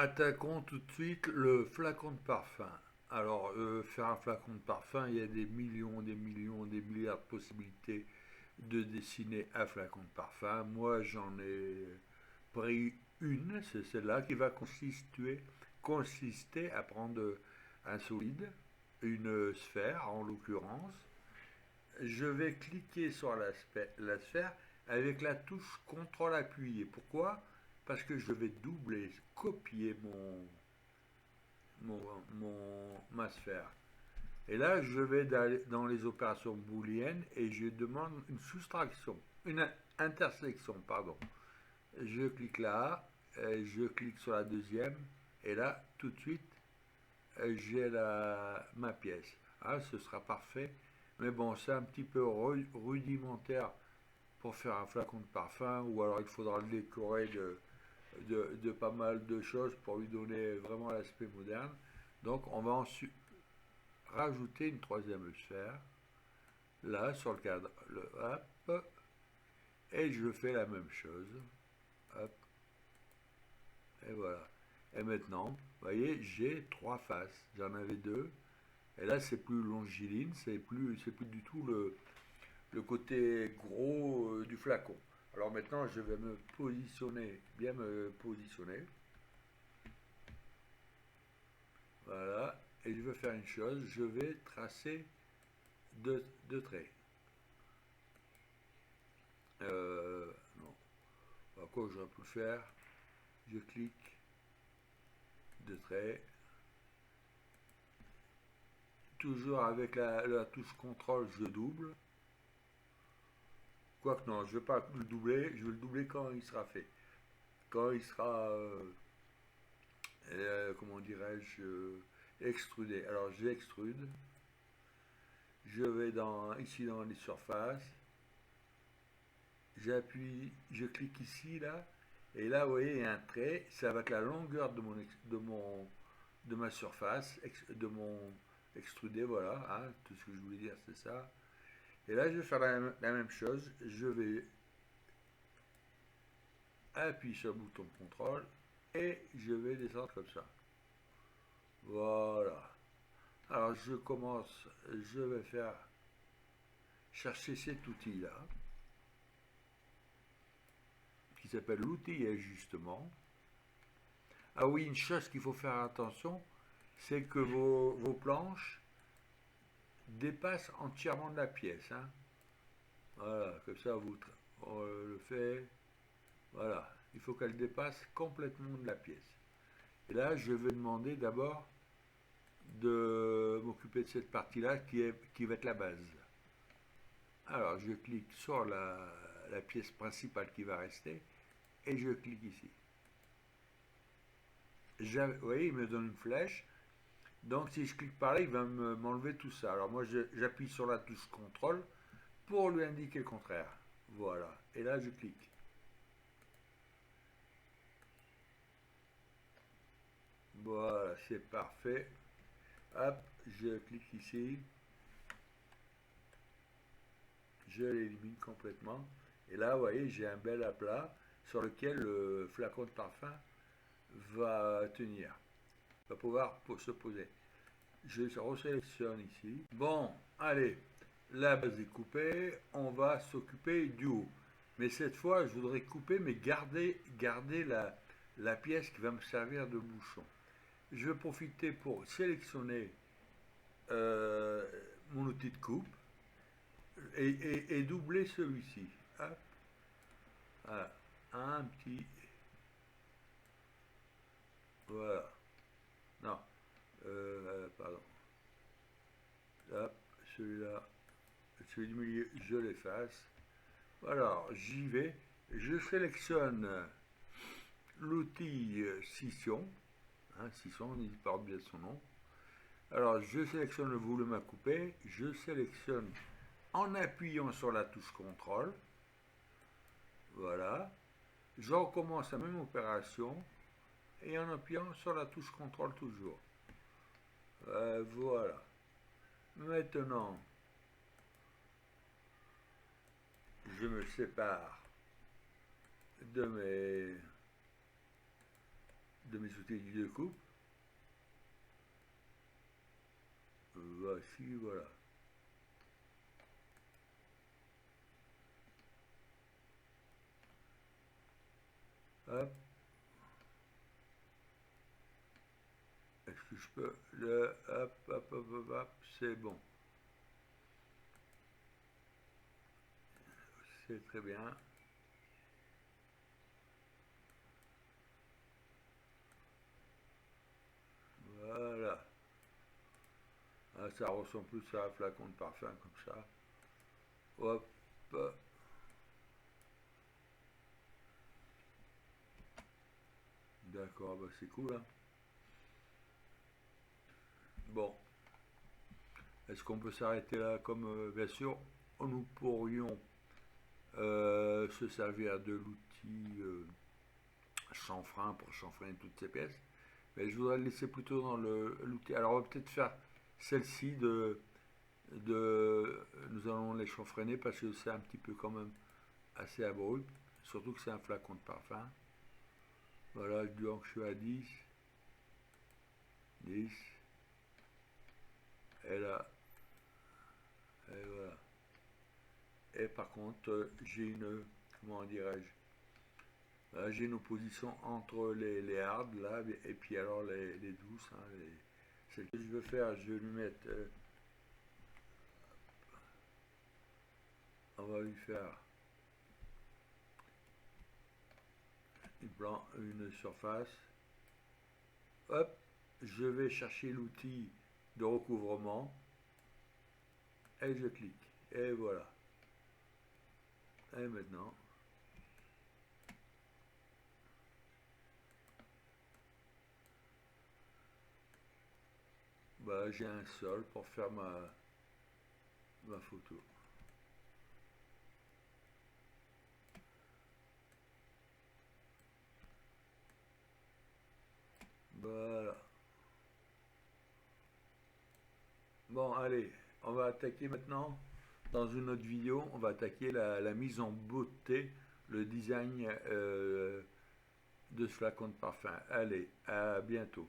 Attaquons tout de suite le flacon de parfum. Alors, faire un flacon de parfum, il y a des millions, des millions, des milliards de possibilités de dessiner un flacon de parfum. Moi, j'en ai pris une, c'est celle-là qui va consister à prendre un solide, une sphère en l'occurrence. Je vais cliquer sur la sphère avec la touche CTRL appuyé. Pourquoi? Parce que je vais doubler, copier ma sphère. Et là, je vais dans les opérations booléennes et je demande une soustraction, une intersection, pardon. Je clique là, je clique sur la deuxième, et là, tout de suite, j'ai ma pièce. Ah, ce sera parfait. Mais bon, c'est un petit peu rudimentaire pour faire un flacon de parfum, ou alors il faudra le décorer de pas mal de choses pour lui donner vraiment l'aspect moderne. Donc on va ensuite rajouter une troisième sphère, là sur le cadre, hop, et je fais la même chose, hop, et voilà. Et maintenant, vous voyez, j'ai trois faces, j'en avais deux, et là c'est plus longiligne, c'est plus du tout le côté gros du flacon. Alors maintenant, je vais me positionner, bien me positionner. Voilà. Et je vais faire une chose, je vais tracer deux traits. Non. Alors, quoi j'aurais pu le faire? Je clique, deux traits. Toujours avec la touche CTRL, je double. Quoique non, je ne vais pas le doubler, je vais le doubler quand il sera fait. Quand il sera, comment dirais-je, extrudé. Alors j'extrude. Je vais ici dans les surfaces. J'appuie, je clique ici, là. Et là, vous voyez, il y a un trait. Ça va être la longueur de ma surface, de mon extrudé, voilà. Hein, tout ce que je voulais dire, c'est ça. Et là, je vais faire la même chose. Je vais appuyer sur le bouton de contrôle et je vais descendre comme ça. Voilà. Alors, je vais chercher cet outil-là, qui s'appelle l'outil ajustement. Ah oui, une chose qu'il faut faire attention, c'est que vos planches dépassent entièrement de la pièce. Hein. Voilà, comme ça on le fait. Voilà, il faut qu'elle dépasse complètement de la pièce. Et là, je vais demander d'abord de m'occuper de cette partie-là qui va être la base. Alors, je clique sur la pièce principale qui va rester et je clique ici. Vous voyez, il me donne une flèche. Donc si je clique par là, il va m'enlever tout ça. Alors moi, j'appuie sur la touche CTRL pour lui indiquer le contraire. Voilà. Et là, je clique. Voilà, c'est parfait. Hop, je clique ici. Je l'élimine complètement. Et là, vous voyez, j'ai un bel aplat sur lequel le flacon de parfum va tenir. Va pouvoir se poser. Je resélectionne ici. Bon, allez, la base est coupée, on va s'occuper du haut. Mais cette fois, je voudrais couper, mais garder la pièce qui va me servir de bouchon. Je vais profiter pour sélectionner euh, mon outil de coupe et doubler celui-ci. Hop, voilà. Un petit. Voilà. Non. Pardon. Hop, celui-là. Celui du milieu, je l'efface. Alors, j'y vais. Je sélectionne l'outil scission. Hein, scission, il porte bien son nom. Alors, je sélectionne le volume à couper. Je sélectionne en appuyant sur la touche CTRL. Voilà. Je recommence la même opération et en appuyant sur la touche CTRL toujours. Voilà. Maintenant, je me sépare de de mes outils de coupe. Voici, voilà. Hop. Est-ce que je peux le... Hop, hop, hop, hop, hop, c'est bon. C'est très bien. Voilà. Ah, ça ressemble plus à un flacon de parfum comme ça. Hop. D'accord, bah c'est cool, hein. Bon, est-ce qu'on peut s'arrêter là comme bien sûr, nous pourrions se servir de l'outil chanfrein pour chanfreiner toutes ces pièces. Mais je voudrais le laisser plutôt dans l'outil. Alors on va peut-être faire celle-ci nous allons les chanfreiner parce que c'est un petit peu quand même assez abrupt, surtout que c'est un flacon de parfum. Voilà, donc je suis à 10, 10, et là, et voilà. Et par contre, j'ai une, comment dirais-je, là, j'ai une opposition entre les hard là, et puis alors les douces, hein, celles que je veux faire, je vais lui mettre, on va lui faire une surface. Hop, je vais chercher l'outil de recouvrement et je clique. Et voilà. Et maintenant, bah, j'ai un sol pour faire ma photo. Voilà. Bon, allez, on va attaquer maintenant, dans une autre vidéo, on va attaquer la mise en beauté, le design de ce flacon de parfum. Allez, à bientôt.